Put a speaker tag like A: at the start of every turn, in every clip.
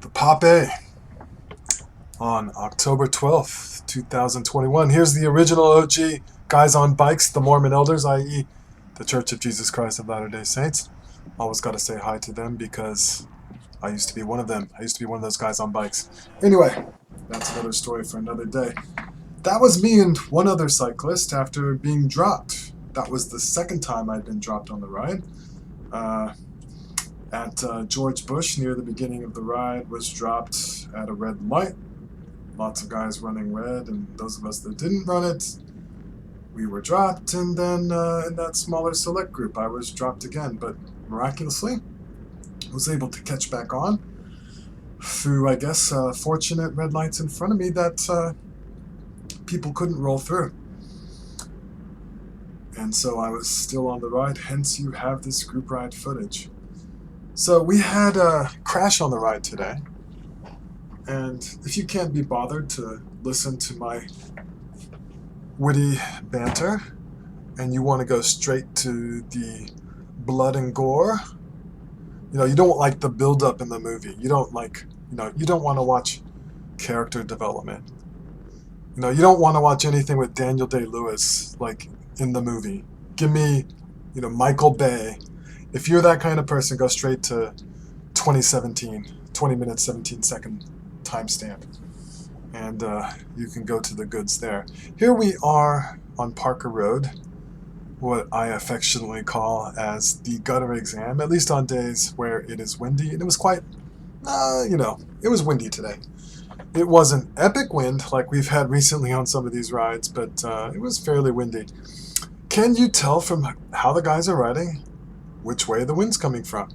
A: The Pape on October 12th, 2021. Here's the original OG guys on bikes, the Mormon elders, i.e. the Church of Jesus Christ of Latter-day Saints. Always got to say hi to them because I used to be one of them. I used to be one of those guys on bikes. Anyway, that's another story for another day. That was me and one other cyclist after being dropped. That was the second time I'd been dropped on the ride. At George Bush, near the beginning of the ride, was dropped at a red light. Lots of guys running red, and those of us that didn't run it, we were dropped. And then in that smaller select group, I was dropped again. But miraculously, was able to catch back on through, I guess, fortunate red lights in front of me that people couldn't roll through. And so I was still on the ride, hence you have this group ride footage. So we had a crash on the ride today, and if you can't be bothered to listen to my witty banter, and you want to go straight to the blood and gore, you don't like the build-up in the movie. You don't like, you don't want to watch character development. You don't want to watch anything with Daniel Day-Lewis, like, in the movie. Give me, Michael Bay. If you're that kind of person, go straight to 2017, 20 minutes, 17 second timestamp. And you can go to the goods there. Here we are on Parker Road, what I affectionately call as the gutter exam, at least on days where it is windy. And it was quite, it was windy today. It wasn't epic wind like we've had recently on some of these rides, but it was fairly windy. Can you tell from how the guys are riding which way the wind's coming from?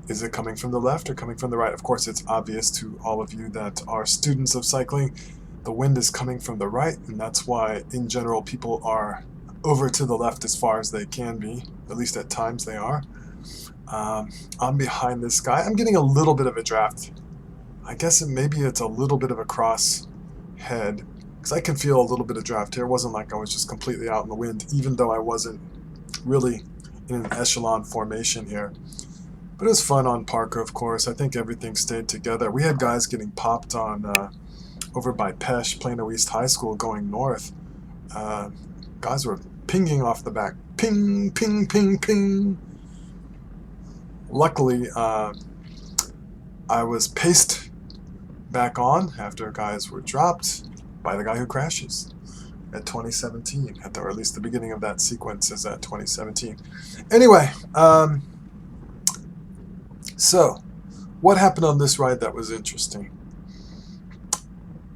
A: Is it coming from the left or coming from the right? Of course, it's obvious to all of you that are students of cycling. The wind is coming from the right, and that's why, in general, people are over to the left as far as they can be. At least at times they are. I'm behind this guy. I'm getting a little bit of a draft. I guess maybe it's a little bit of a cross head, because I can feel a little bit of draft here. It wasn't like I was just completely out in the wind, even though I wasn't really in an echelon formation here. But it was fun on Parker, of course. I think everything stayed together. We had guys getting popped on over by Pesh, Plano East High School, going north. Guys were pinging off the back. Ping, ping, ping, ping. Luckily, I was paced back on after guys were dropped by the guy who crashes at 2017, or at least the beginning of that sequence is at 2017. Anyway, so what happened on this ride that was interesting?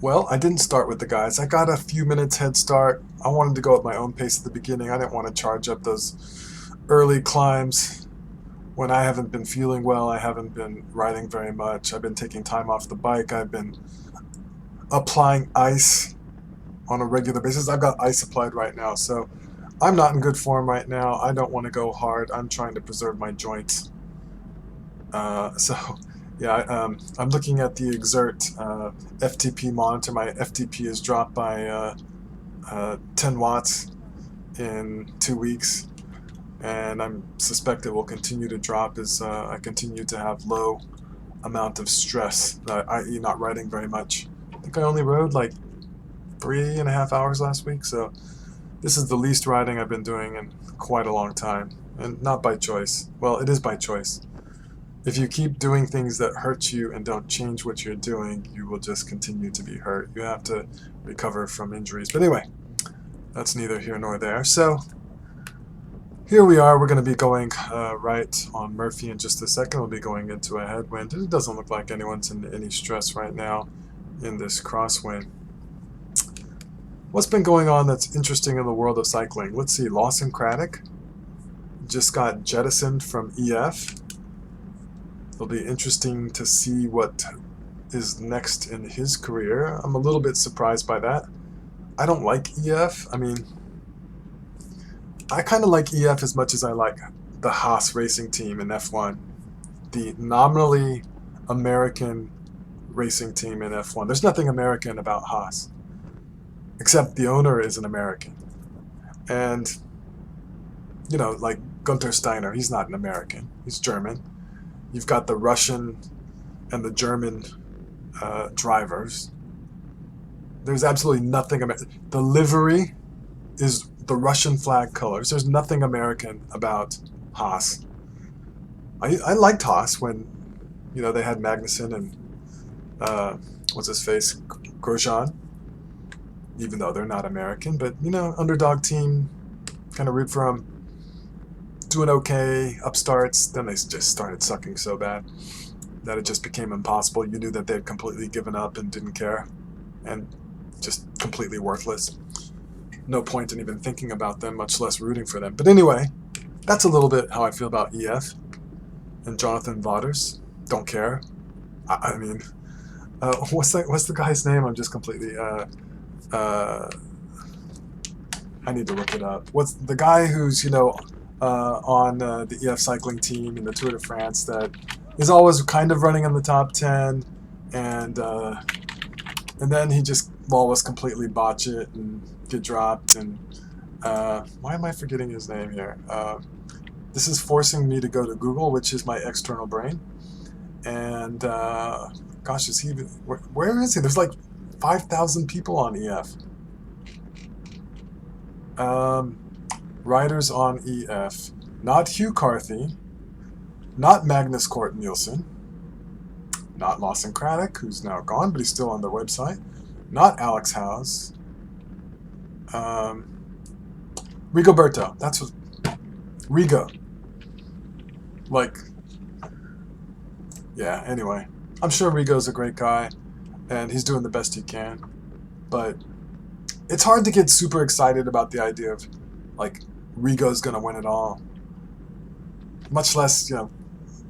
A: Well, I didn't start with the guys. I got a few minutes head start. I wanted to go at my own pace at the beginning. I didn't want to charge up those early climbs when I haven't been feeling well. I haven't been riding very much. I've been taking time off the bike. I've been applying ice on a regular basis. I've got ice applied right now, so I'm not in good form right now. I don't want to go hard. I'm trying to preserve my joints. I'm looking at the Exert FTP monitor. My FTP is dropped by 10 watts in 2 weeks, and I suspect it will continue to drop as I continue to have low amount of stress, i.e. not riding very much. I think I only rode like 3.5 hours last week, so this is the least riding I've been doing in quite a long time, and not by choice. Well, it is by choice. If you keep doing things that hurt you and don't change what you're doing, you will just continue to be hurt. You have to recover from injuries. But anyway, that's neither here nor there. So here we are. We're going to be going right on Murphy in just a second. We'll be going into a headwind. It doesn't look like anyone's in any stress right now in this crosswind. What's been going on that's interesting in the world of cycling? Let's see. Lawson Craddock just got jettisoned from EF. It'll be interesting to see what is next in his career. I'm a little bit surprised by that. I don't like EF. I mean, I kind of like EF as much as I like the Haas racing team in F1. The nominally American racing team in F1. There's nothing American about Haas, except the owner is an American. And, like Gunther Steiner, he's not an American. He's German. You've got the Russian and the German drivers. There's absolutely nothing the livery is the Russian flag colors. There's nothing American about Haas. I liked Haas when, you know, they had Magnussen and what's his face, Grosjean, even though they're not American. But, you know, underdog team, kind of root for them. Doing okay, upstarts. Then they just started sucking so bad that it just became impossible. You knew that they'd completely given up and didn't care, and just completely worthless. No point in even thinking about them, much less rooting for them. But anyway, that's a little bit how I feel about EF and Jonathan Vaughters. Don't care. I mean, what's the guy's name? I'm just completely. I need to look it up. What's the guy who's, you know, on the EF cycling team in the Tour de France that is always kind of running in the top 10, and then he just will always completely botch it and get dropped. And why am I forgetting his name here? This is forcing me to go to Google, which is my external brain. And gosh, is he even, where is he? There's like 5,000 people on EF. Riders on EF. Not Hugh Carthy. Not Magnus Cort Nielsen. Not Lawson Craddock, who's now gone, but he's still on their website. Not Alex Howes. Rigoberto. That's what. Rigo. Like, yeah, anyway. I'm sure Rigo's a great guy, and he's doing the best he can. But it's hard to get super excited about the idea of, like, Rigo's going to win it all. Much less, you know,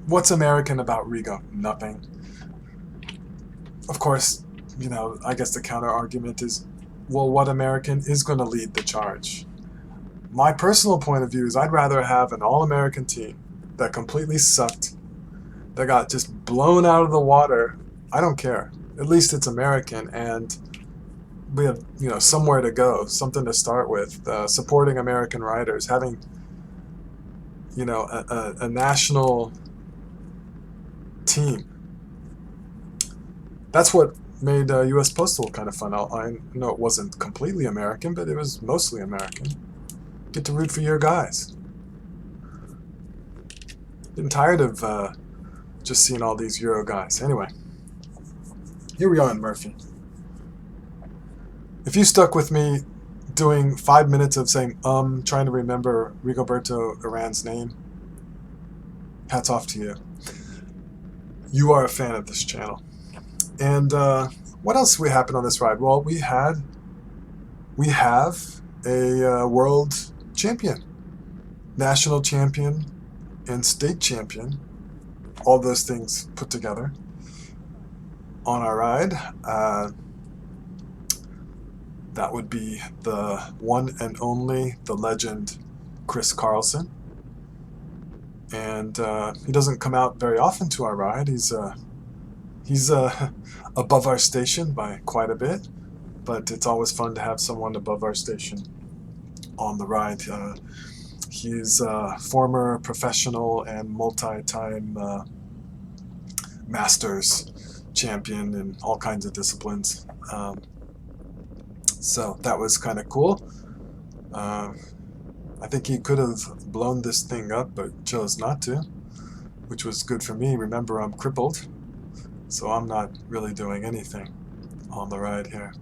A: what's American about Rigo? Nothing. Of course, you know, I guess the counter argument is, well, what American is going to lead the charge? My personal point of view is I'd rather have an all-American team that completely sucked, that got just blown out of the water. I don't care. At least it's American, and we have, you know, somewhere to go, something to start with, supporting American riders, having, you know, a national team. That's what made U.S. Postal kind of fun. I know it wasn't completely American, but it was mostly American. Get to root for your guys. Getting tired of just seeing all these Euro guys. Anyway, here we are in Murphy. If you stuck with me doing 5 minutes of saying trying to remember Rigoberto Urán's name, hats off to you. You are a fan of this channel. And what else happened on this ride? Well, we have a world champion, national champion, and state champion. All those things put together on our ride. That would be the one and only, the legend, Chris Carlson. And he doesn't come out very often to our ride. He's above our station by quite a bit, but it's always fun to have someone above our station on the ride. He's a former professional and multi-time masters champion in all kinds of disciplines. So that was kind of cool. I think he could have blown this thing up, but chose not to, which was good for me. Remember, I'm crippled, so I'm not really doing anything on the ride here.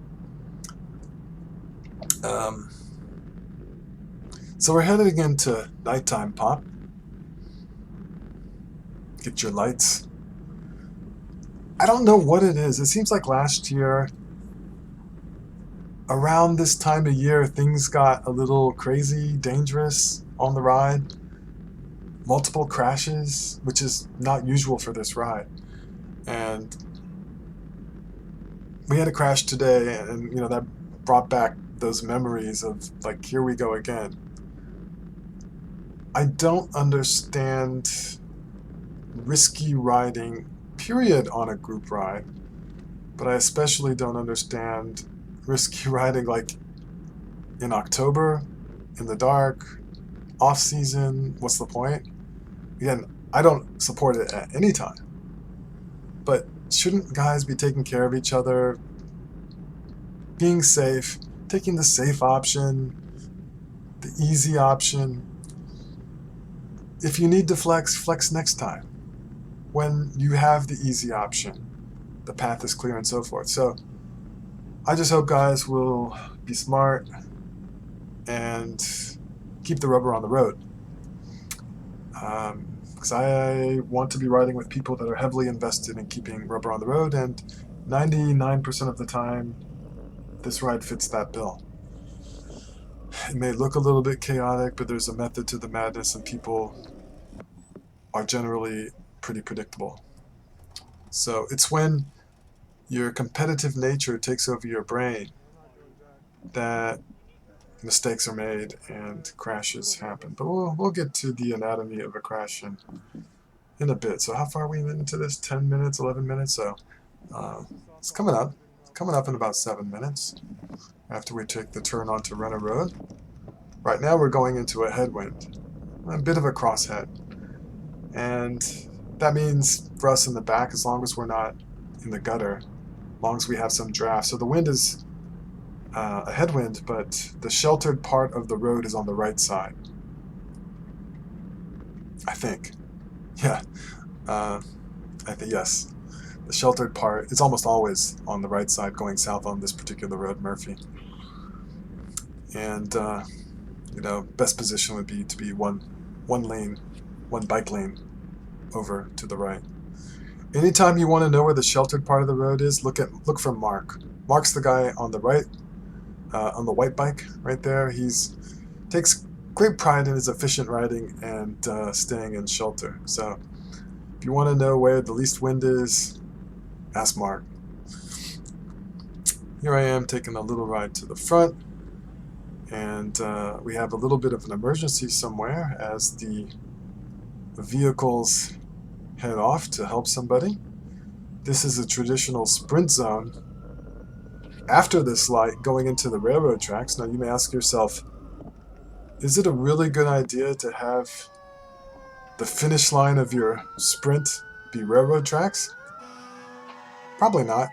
A: So we're heading into nighttime pop. Get your lights. I don't know what it is. It seems like last year, around this time of year, things got a little crazy, dangerous on the ride. Multiple crashes, which is not usual for this ride. And we had a crash today, and you know, that brought back those memories of, like, here we go again. I don't understand risky riding, period, on a group ride, but I especially don't understand risky riding, like, in October, in the dark, off-season. What's the point? Again, I don't support it at any time, but shouldn't guys be taking care of each other, being safe, taking the safe option, the easy option? If you need to flex, flex next time when you have the easy option. The path is clear and so forth. So I just hope guys will be smart and keep the rubber on the road. Because I want to be riding with people that are heavily invested in keeping rubber on the road, and 99% of the time, this ride fits that bill. It may look a little bit chaotic, but there's a method to the madness, and people are generally pretty predictable. So it's when your competitive nature takes over your brain that mistakes are made and crashes happen. But we'll get to the anatomy of a crash in a bit. So how far are we into this? 10 minutes, 11 minutes? So it's coming up. It's coming up in about 7 minutes after we take the turn onto Renner Road. Right now we're going into a headwind, a bit of a crosshead. And that means for us in the back, as long as we're not in the gutter, as long as we have some draft. So the wind is a headwind, but the sheltered part of the road is on the right side. I think. Yeah. I think, yes. The sheltered part is almost always on the right side going south on this particular road, Murphy. And, best position would be to be one bike lane over to the right. Anytime you want to know where the sheltered part of the road is, look for Mark. Mark's the guy on the right, on the white bike right there. Takes great pride in his efficient riding and staying in shelter. So if you want to know where the least wind is, ask Mark. Here I am taking a little ride to the front, and we have a little bit of an emergency somewhere as the vehicles head off to help somebody. This is a traditional sprint zone after this light going into the railroad tracks. Now you may ask yourself, is it a really good idea to have the finish line of your sprint be railroad tracks? Probably not.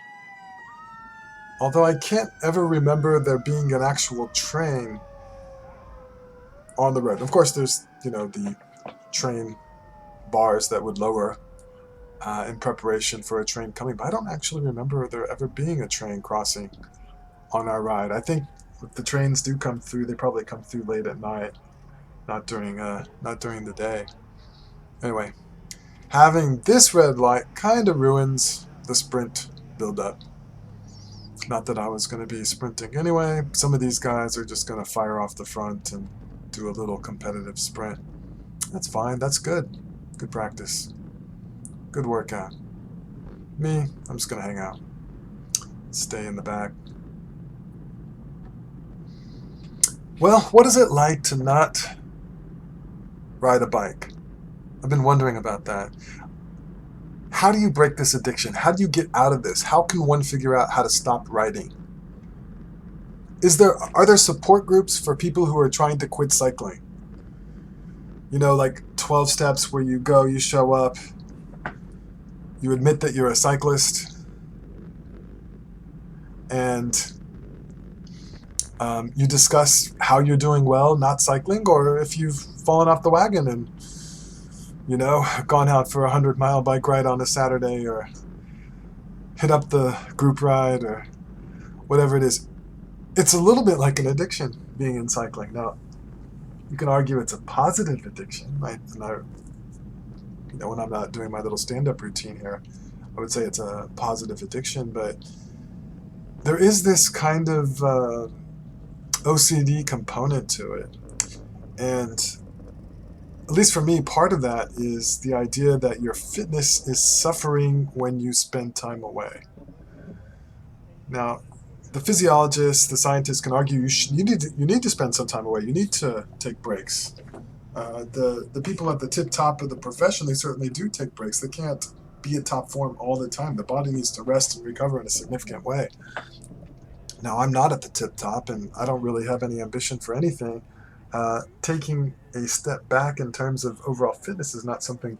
A: Although I can't ever remember there being an actual train on the road. Of course, there's, the train bars that would lower in preparation for a train coming, but I don't actually remember there ever being a train crossing on our ride. I think if the trains do come through, they probably come through late at night, not during the day. Anyway, having this red light kind of ruins the sprint build-up. Not that I was going to be sprinting anyway. Some of these guys are just going to fire off the front and do a little competitive sprint. That's fine. That's good. Good practice. Good workout. Me, I'm just going to hang out. Stay in the back. Well, what is it like to not ride a bike? I've been wondering about that. How do you break this addiction? How do you get out of this? How can one figure out how to stop riding? Are there support groups for people who are trying to quit cycling? Like 12 steps where you go, you show up, you admit that you're a cyclist, and you discuss how you're doing well not cycling, or if you've fallen off the wagon and gone out for a 100-mile bike ride on a Saturday, or hit up the group ride, or whatever it is. It's a little bit like an addiction, being in cycling. Now, you can argue it's a positive addiction, right? And when I'm not doing my little stand-up routine here, I would say it's a positive addiction, but there is this kind of OCD component to it. And at least for me, part of that is the idea that your fitness is suffering when you spend time away. Now, the physiologists, the scientists can argue you need to spend some time away. You need to take breaks. The people at the tip top of the profession, they certainly do take breaks. They can't be at top form all the time. The body needs to rest and recover in a significant way. Now, I'm not at the tip top, and I don't really have any ambition for anything. Taking a step back in terms of overall fitness is not something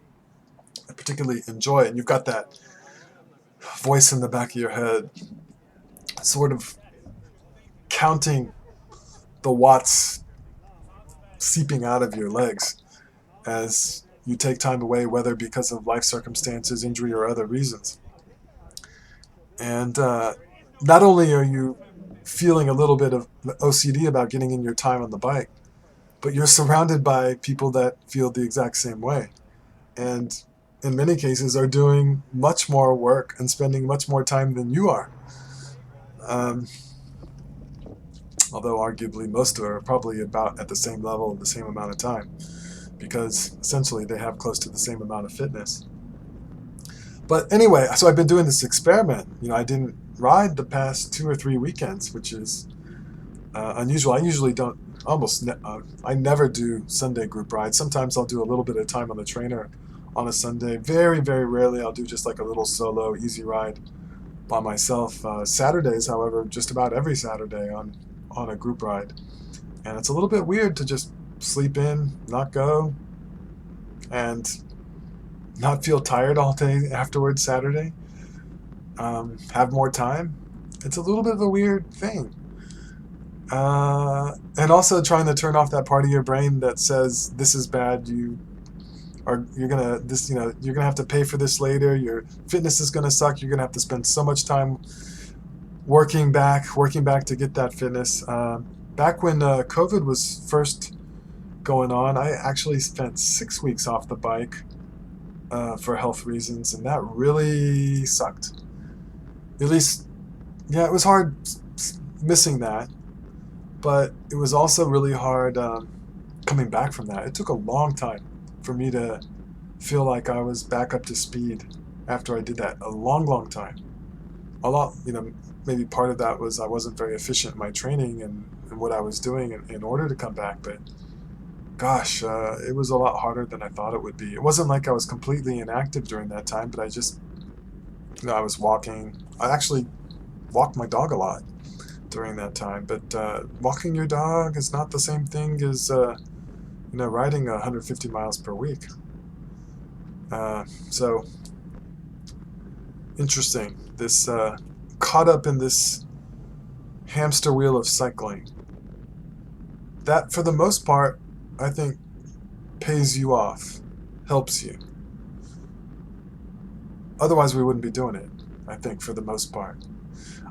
A: I particularly enjoy. And you've got that voice in the back of your head, sort of counting the watts seeping out of your legs as you take time away, whether because of life circumstances, injury, or other reasons. And not only are you feeling a little bit of OCD about getting in your time on the bike, but you're surrounded by people that feel the exact same way. And in many cases are doing much more work and spending much more time than you are. Um, Although arguably most are probably about at the same level in the same amount of time, because essentially they have close to the same amount of fitness. But anyway, so I've been doing this experiment. I didn't ride the past 2 or 3 weekends, which is unusual. I usually don't, I never do Sunday group rides. Sometimes I'll do a little bit of time on the trainer on a Sunday. Very, very rarely I'll do just like a little solo, easy ride by myself. Saturdays, however, just about every Saturday on a group ride. And it's a little bit weird to just sleep in, not go, and not feel tired all day afterwards Saturday. Have more time. It's a little bit of a weird thing. And also trying to turn off that part of your brain that says this is bad. You're gonna have to pay for this later. Your fitness is gonna suck. You're gonna have to spend so much time working back to get that fitness. Back when COVID was first going on, I actually spent 6 weeks off the bike for health reasons, and that really sucked. At least, yeah, it was hard missing that, but it was also really hard coming back from that. It took a long time for me to feel like I was back up to speed after I did that. A long, long time. A lot, maybe part of that was I wasn't very efficient in my training and what I was doing in order to come back, but gosh, it was a lot harder than I thought it would be. It wasn't like I was completely inactive during that time, but I just, I was walking. I actually walked my dog a lot during that time, but walking your dog is not the same thing as, riding 150 miles per week. So, interesting. This caught up in this hamster wheel of cycling. That, for the most part, I think pays you off, helps you. Otherwise, we wouldn't be doing it, I think, for the most part.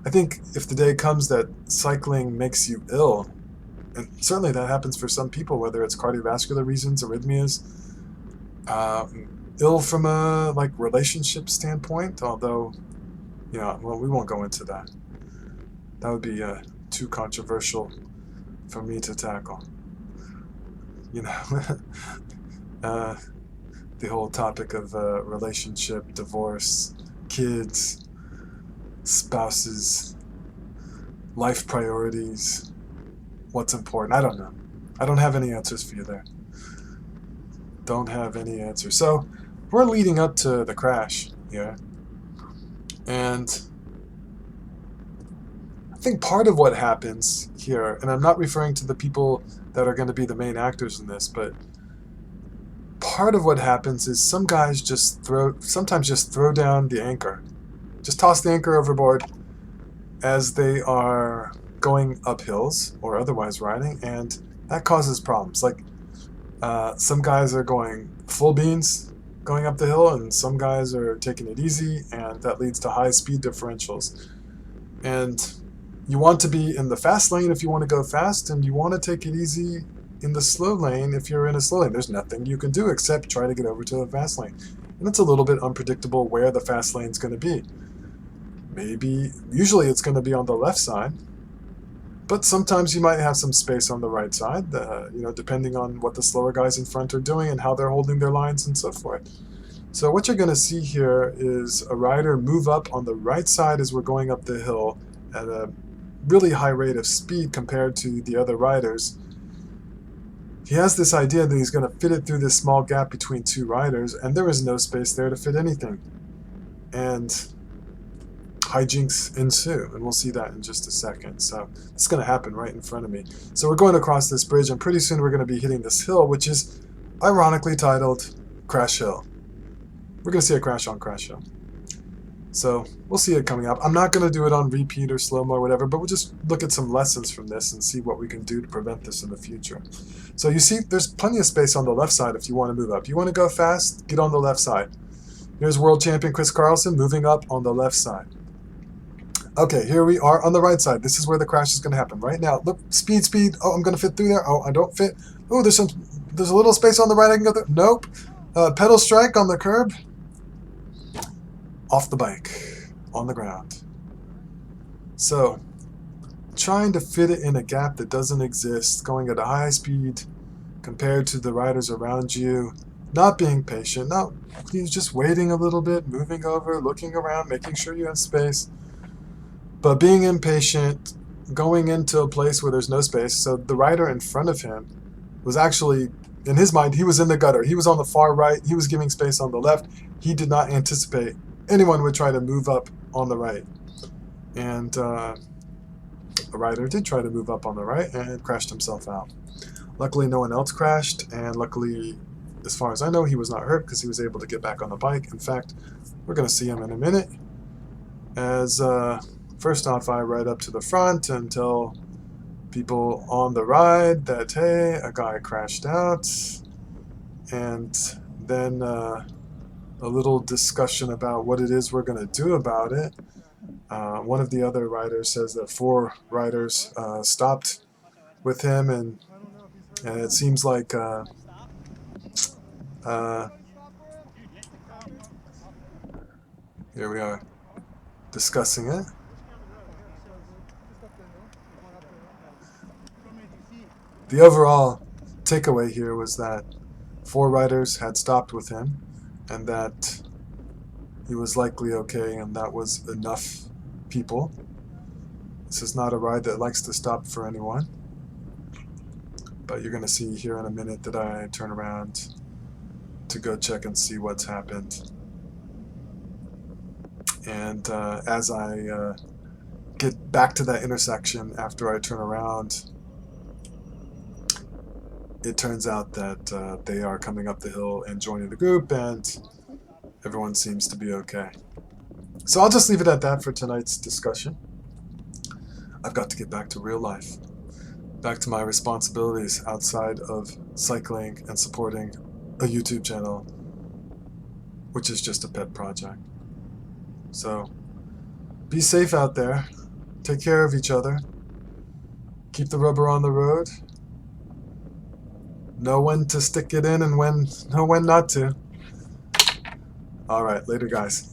A: I think if the day comes that cycling makes you ill, and certainly that happens for some people, whether it's cardiovascular reasons, arrhythmias, ill from a relationship standpoint, although, well, we won't go into that. That would be too controversial for me to tackle. The whole topic of relationship, divorce, kids, spouses, life priorities, what's important. I don't know. I don't have any answers for you there. Don't have any answers. So we're leading up to the crash here. And I think part of what happens here, and I'm not referring to the people that are going to be the main actors in this, but part of what happens is some guys sometimes just throw down the anchor. Just toss the anchor overboard as they are going up hills or otherwise riding, and that causes problems. Some guys are going full beans going up the hill, and some guys are taking it easy, and that leads to high speed differentials. And you want to be in the fast lane if you want to go fast, and you want to take it easy in the slow lane if you're in a slow lane. There's nothing you can do except try to get over to the fast lane. And it's a little bit unpredictable where the fast lane's going to be. Usually it's going to be on the left side, but sometimes you might have some space on the right side, depending on what the slower guys in front are doing and how they're holding their lines and so forth. So what you're going to see here is a rider move up on the right side as we're going up the hill at a really high rate of speed compared to the other riders. He has this idea that he's going to fit it through this small gap between two riders, and there is no space there to fit anything. And hijinks ensue, and we'll see that in just a second. So it's going to happen right in front of me. So we're going across this bridge, and pretty soon we're going to be hitting this hill, which is ironically titled Crash Hill. We're going to see a crash on Crash Hill. So we'll see it coming up. I'm not going to do it on repeat or slow-mo or whatever, but we'll just look at some lessons from this and see what we can do to prevent this in the future. So you see there's plenty of space on the left side if you want to move up. You want to go fast, get on the left side. Here's world champion Chris Carlson moving up on the left side. Okay, here we are on the right side. This is where the crash is going to happen right now. Look, speed, speed. Oh, I'm going to fit through there. Oh, I don't fit. Oh, there's a little space on the right. I can go there. Nope. Pedal strike on the curb. Off the bike, on the ground. So, trying to fit it in a gap that doesn't exist, going at a high speed compared to the riders around you, not being patient, just waiting a little bit, moving over, looking around, making sure you have space, but being impatient, going into a place where there's no space. So the rider in front of him was actually, in his mind, he was in the gutter. He was on the far right. He was giving space on the left. He did not anticipate anyone would try to move up on the right. And a rider did try to move up on the right and crashed himself out. Luckily, no one else crashed, and luckily, as far as I know, he was not hurt because he was able to get back on the bike. In fact, we're going to see him in a minute as first off, I ride up to the front and tell people on the ride that, hey, a guy crashed out, and then a little discussion about what it is we're going to do about it. One of the other riders says that 4 riders stopped with him, and it seems like here we are discussing it. The overall takeaway here was that 4 riders had stopped with him, and that he was likely okay, and that was enough people. This is not a ride that likes to stop for anyone, but you're going to see here in a minute that I turn around to go check and see what's happened. And as I get back to that intersection after I turn around, it turns out that they are coming up the hill and joining the group, and everyone seems to be okay. So I'll just leave it at that for tonight's discussion. I've got to get back to real life, back to my responsibilities outside of cycling and supporting a YouTube channel, which is just a pet project. So be safe out there, take care of each other, keep the rubber on the road, know when to stick it in and know when not to. Alright, later guys.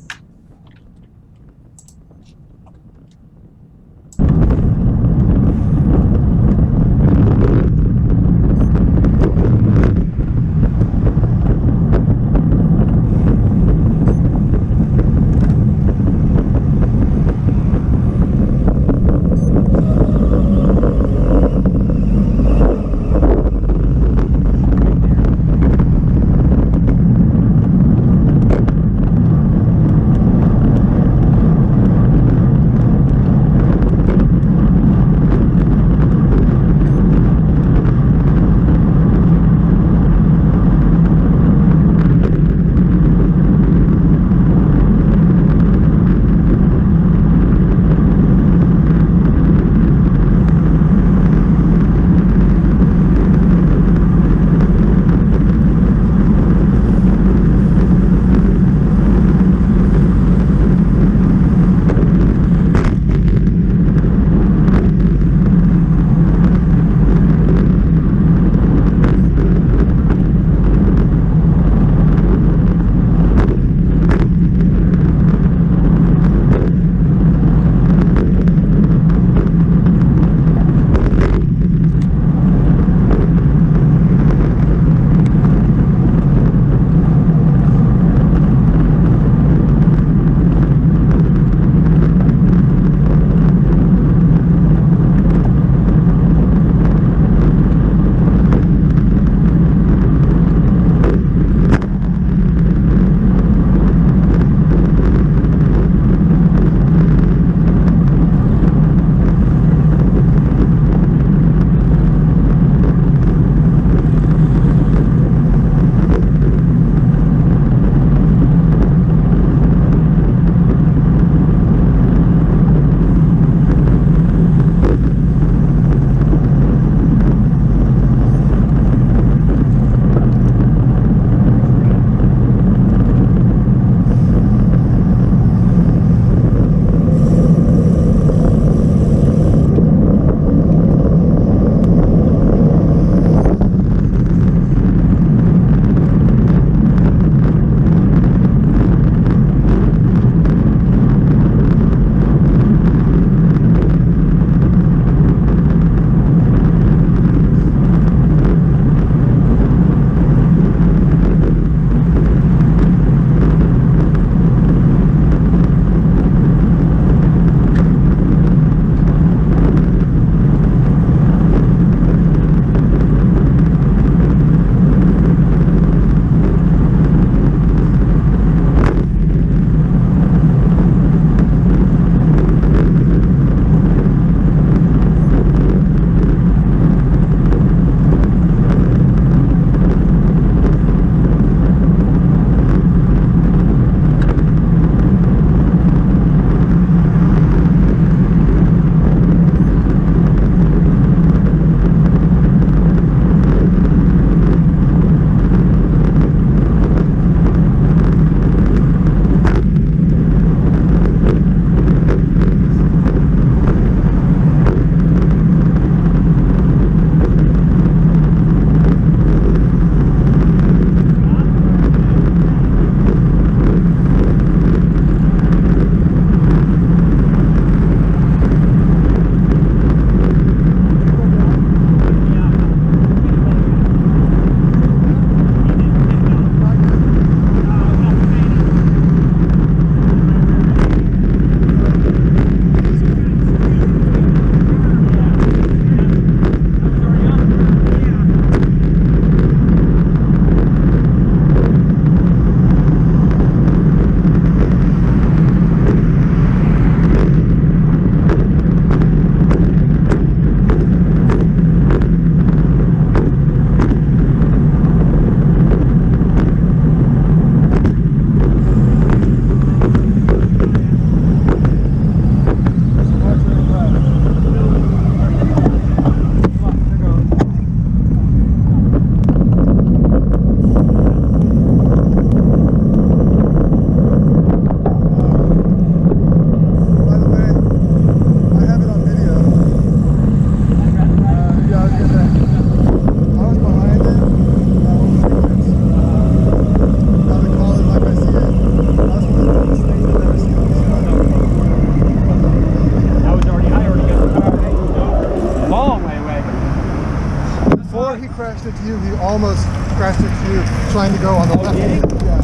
A: almost crashed into you trying to go on the left.
B: Did he?
A: Yeah.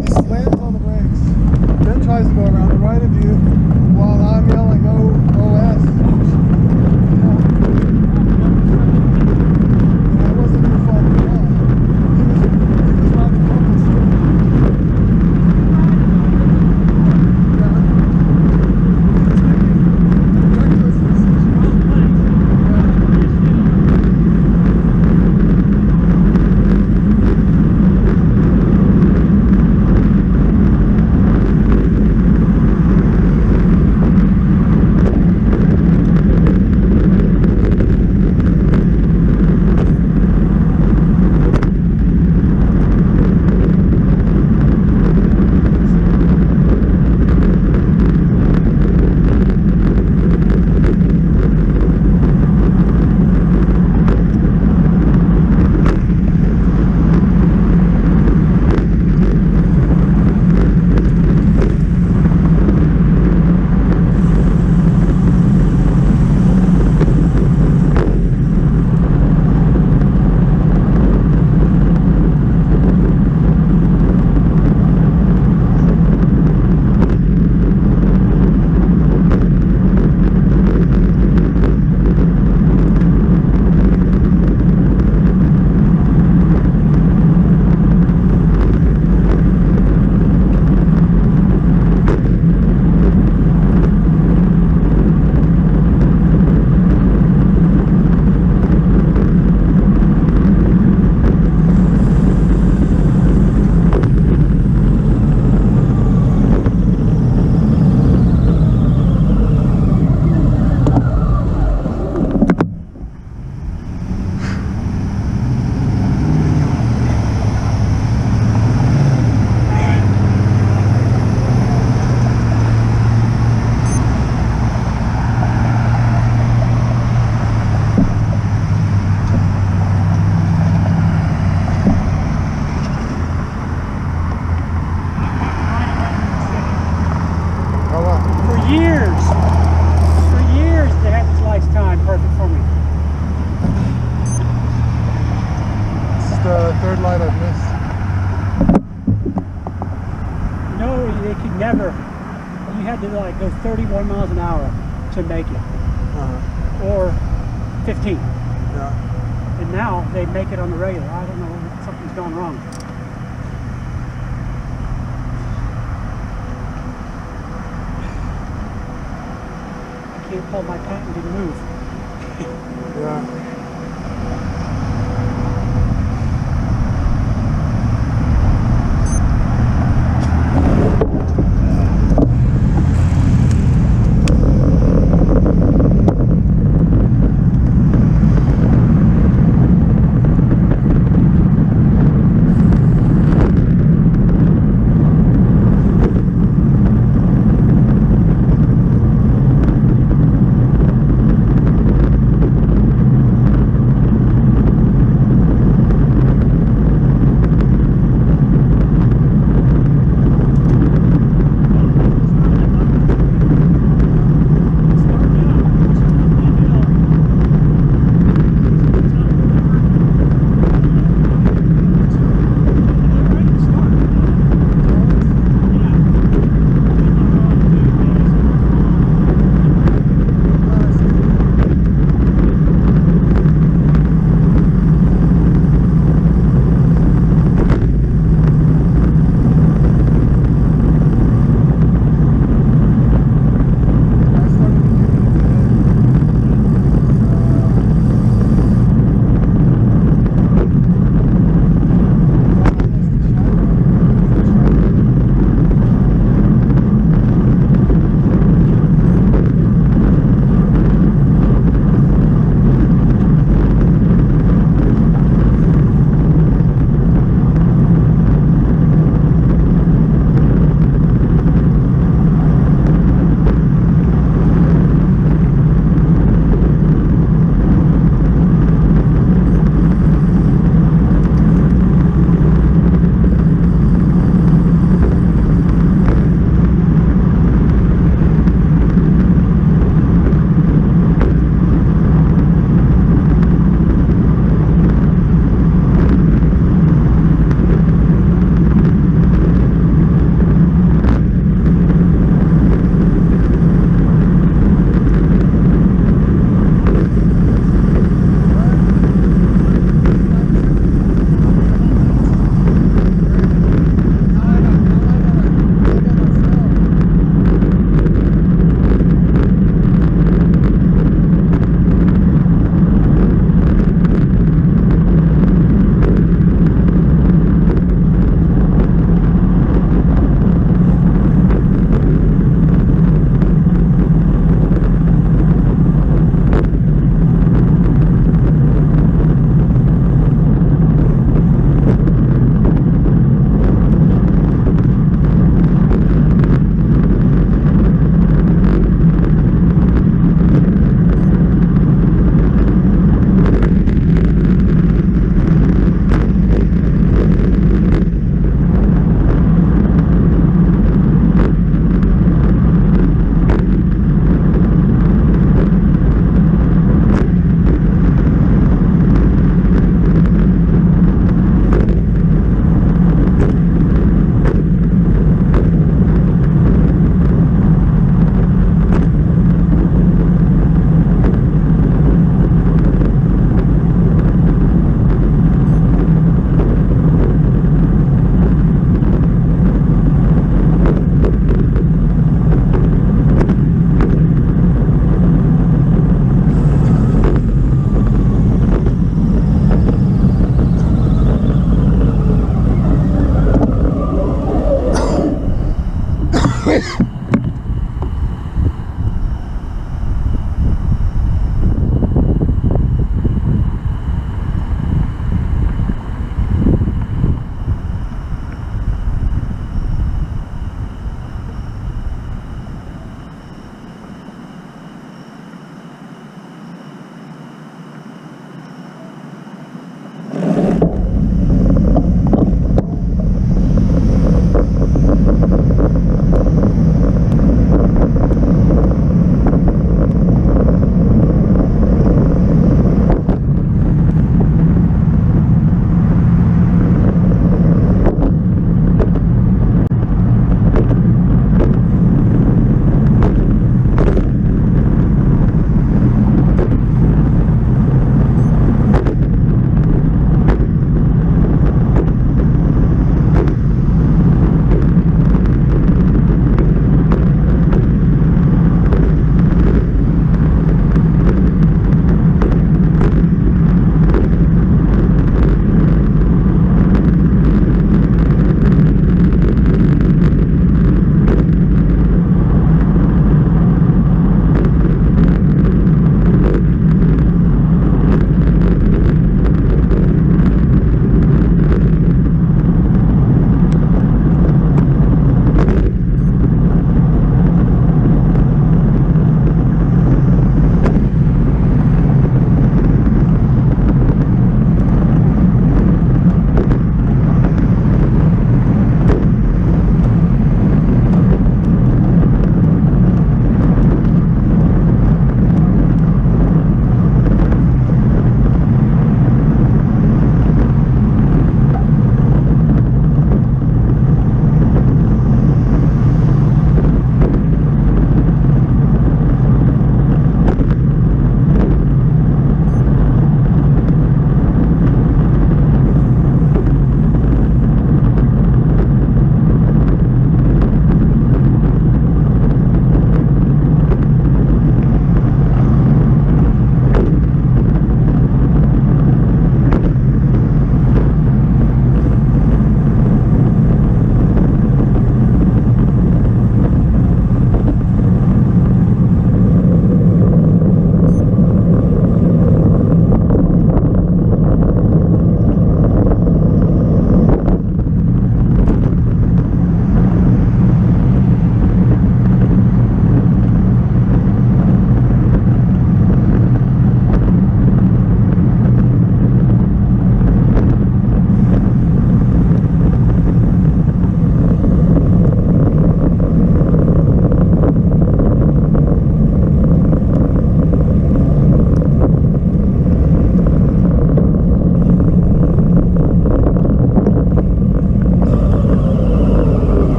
A: He slams on the brakes, then tries to go around the right of you while I'm yelling, OS. That wasn't your fault at all. He was riding purpose.
B: For years they had this lights time perfect for me.
A: This is the third light I've missed.
B: No, they could never. You had to like go 31 miles an hour to make it, or 15.
A: Yeah.
B: And now they make it on the regular. I don't know, something's gone wrong. I can't pull my patent, didn't move.
A: Yeah.